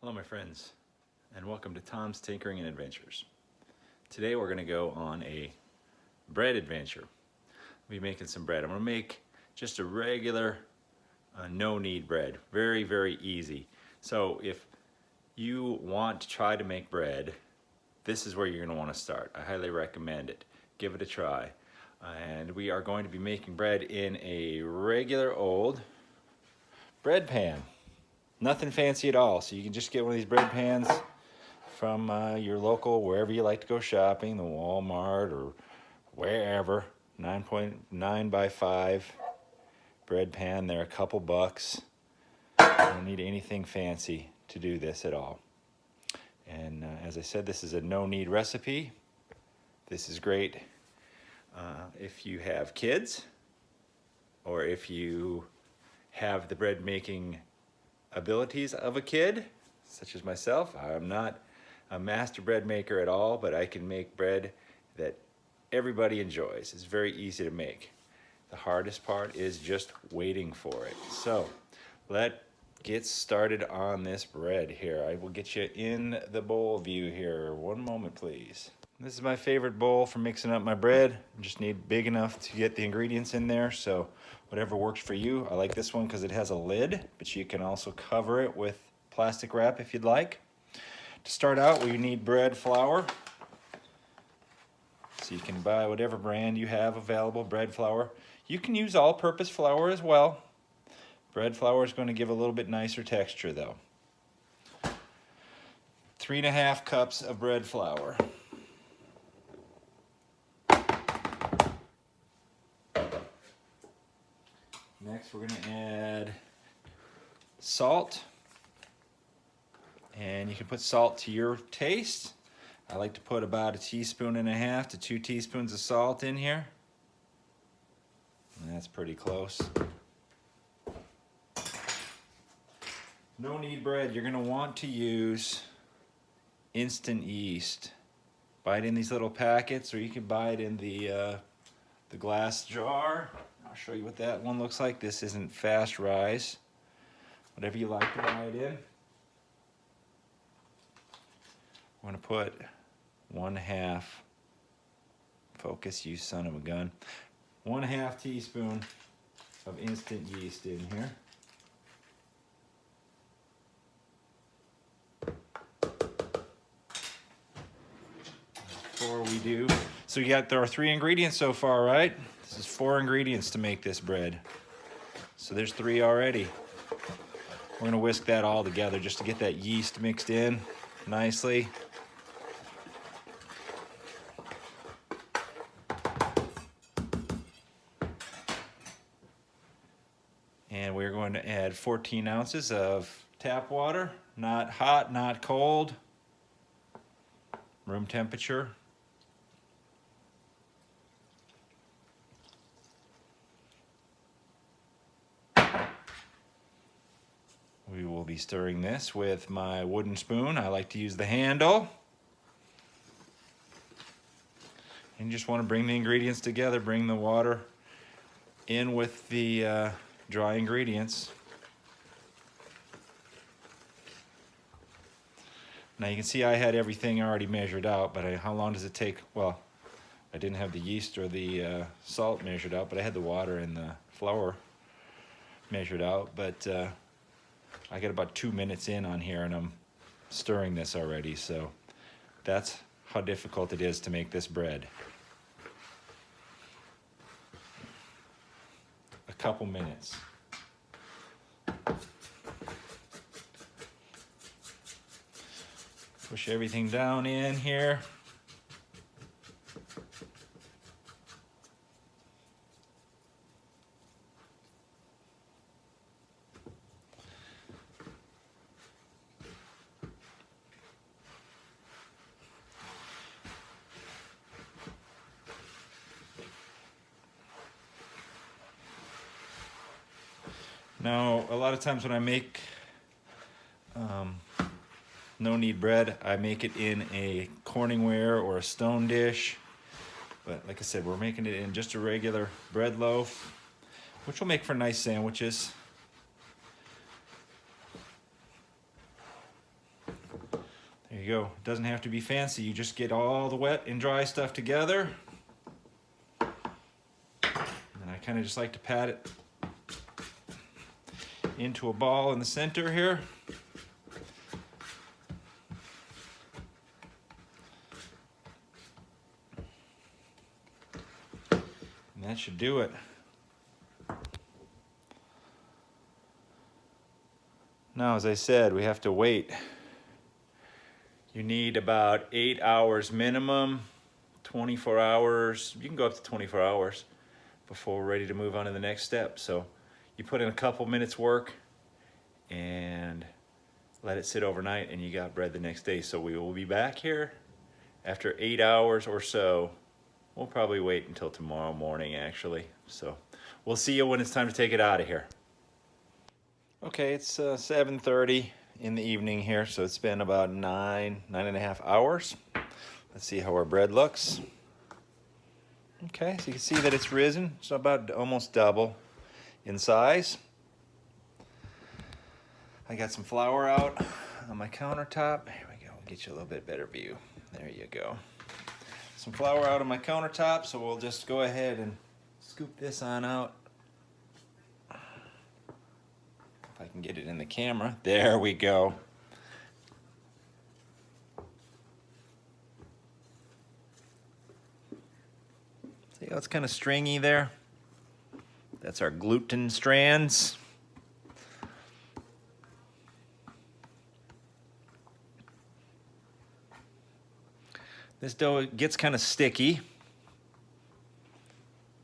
Hello my friends, and welcome to Tom's Tinkering and Adventures. Today we're going to go on a bread adventure. I'll be making some bread. I'm going to make just a regular no-knead bread. Very, very easy. So if you want to try to make bread, this is where you're going to want to start. I highly recommend it. Give it a try. And we are going to be making bread in a regular old bread pan. Nothing fancy at all, so you can just get one of these bread pans from your local, wherever you like to go shopping, the Walmart or wherever. 9.9 by 5 bread pan. They're a couple bucks. You don't need anything fancy to do this at all. And as I said, this is a no-knead recipe. This is great if you have kids, or if you have the bread making abilities of a kid, such as myself. I'm not a master bread maker at all, but I can make bread that everybody enjoys. It's very easy to make. The hardest part is just waiting for it. So let's get started on this bread here. I will get you in the bowl view here. One moment, please. This is my favorite bowl for mixing up my bread. I just need big enough to get the ingredients in there, so whatever works for you. I like this one because it has a lid, but you can also cover it with plastic wrap if you'd like. To start out, we need bread flour. So you can buy whatever brand you have available, bread flour. You can use all-purpose flour as well. Bread flour is going to give a little bit nicer texture though. 3.5 cups of bread flour. Next, we're going to add salt, and you can put salt to your taste. I like to put about 1.5 teaspoons to 2 teaspoons of salt in here. And that's pretty close. No-knead bread, you're going to want to use instant yeast. Buy it in these little packets, or you can buy it in the glass jar. I'll show you what that one looks like. This isn't fast rise. Whatever you like to buy it in. I'm going to put 1/2, focus you son of a gun, 1/2 teaspoon of instant yeast in here. Before we do, so there are 3 ingredients so far, right? This is 4 ingredients to make this bread. So there's 3 already. We're gonna whisk that all together just to get that yeast mixed in nicely. And we're going to add 14 ounces of tap water, not hot, not cold, room temperature. We will be stirring this with my wooden spoon. I like to use the handle. And you just want to bring the ingredients together, bring the water in with the dry ingredients. Now you can see I had everything already measured out, but how long does it take? Well, I didn't have the yeast or the salt measured out, but I had the water and the flour measured out. But I got about 2 minutes in on here, and I'm stirring this already, so that's how difficult it is to make this bread. A couple minutes. Push everything down in here. Now, a lot of times when I make no-knead bread, I make it in a Corningware or a stone dish. But like I said, we're making it in just a regular bread loaf, which will make for nice sandwiches. go. It doesn't have to be fancy. You just get all the wet and dry stuff together. And I kind of just like to pat it into a ball in the center here. And that should do it. Now, as I said, we have to wait. You need about 8 hours minimum, 24 hours. You can go up to 24 hours before we're ready to move on to the next step. So you put in a couple minutes work and let it sit overnight, and you got bread the next day. So we will be back here after 8 hours or so. We'll probably wait until tomorrow morning, actually. So we'll see you when it's time to take it out of here. Okay, it's 7:30 in the evening here, so it's been about 9.5 hours. Let's see how our bread looks. Okay, so you can see that it's risen. It's about almost double in size. I got some flour out on my countertop. Here we go, we'll get you a little bit better view. There you go. Some flour out on my countertop, so we'll just go ahead and scoop this on out. If I can get it in the camera. There we go. See how it's kind of stringy there? That's our gluten strands. This dough gets kind of sticky.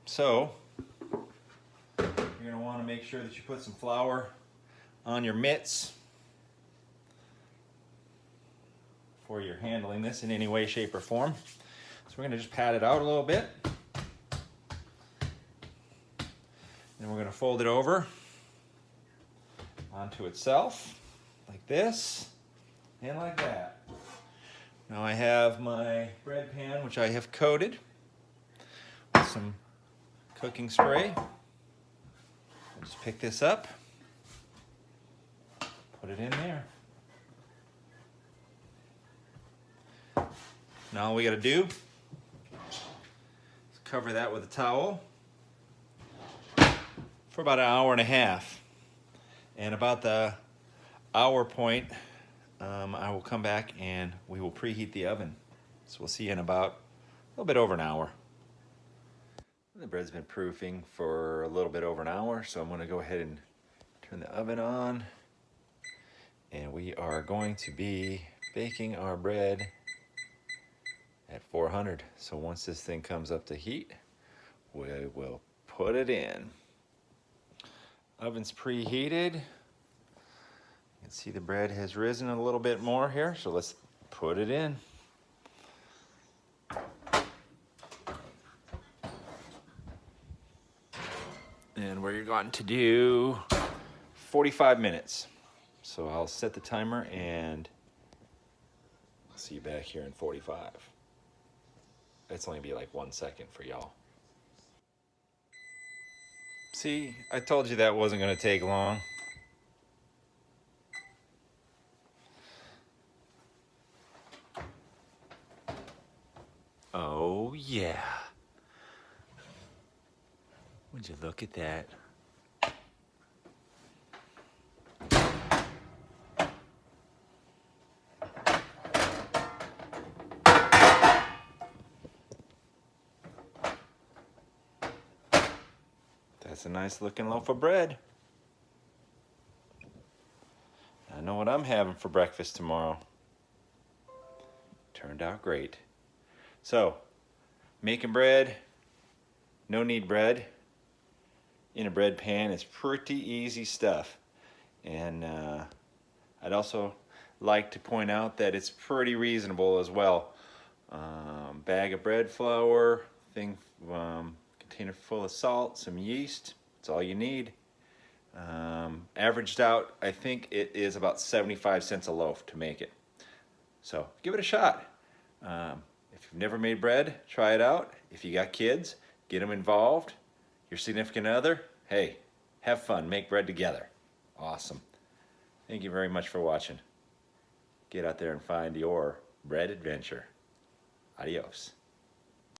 So, you're going to want to make sure that you put some flour on your mitts before you're handling this in any way, shape, or form. So we're going to just pat it out a little bit. Then we're going to fold it over onto itself like this and like that. Now I have my bread pan, which I have coated with some cooking spray. I'll just pick this up, put it in there. Now all we got to do is cover that with a towel for about an hour and a half. And about the hour point, I will come back and we will preheat the oven. So we'll see you in about a little bit over an hour. The bread's been proofing for a little bit over an hour, so I'm going to go ahead and turn the oven on. And we are going to be baking our bread at 400. So once this thing comes up to heat, we will put it in. Oven's preheated. You can see the bread has risen a little bit more here, so let's put it in. And we're going to do 45 minutes. So I'll set the timer and I'll see you back here in 45. It's only be like 1 second for y'all. See, I told you that wasn't going to take long. Oh yeah. Would you look at that? That's a nice looking loaf of bread. I know what I'm having for breakfast tomorrow. Turned out great. So, making bread, no-knead bread in a bread pan is pretty easy stuff. And I'd also like to point out that it's pretty reasonable as well. Bag of bread flour, container full of salt, some yeast, that's all you need. Averaged out, I think it is about 75 cents a loaf to make it. So give it a shot. If you've never made bread, try it out. If you got kids, get them involved. Your significant other, hey, have fun, make bread together. Awesome. Thank you very much for watching. get out there and find your bread adventure. Adios.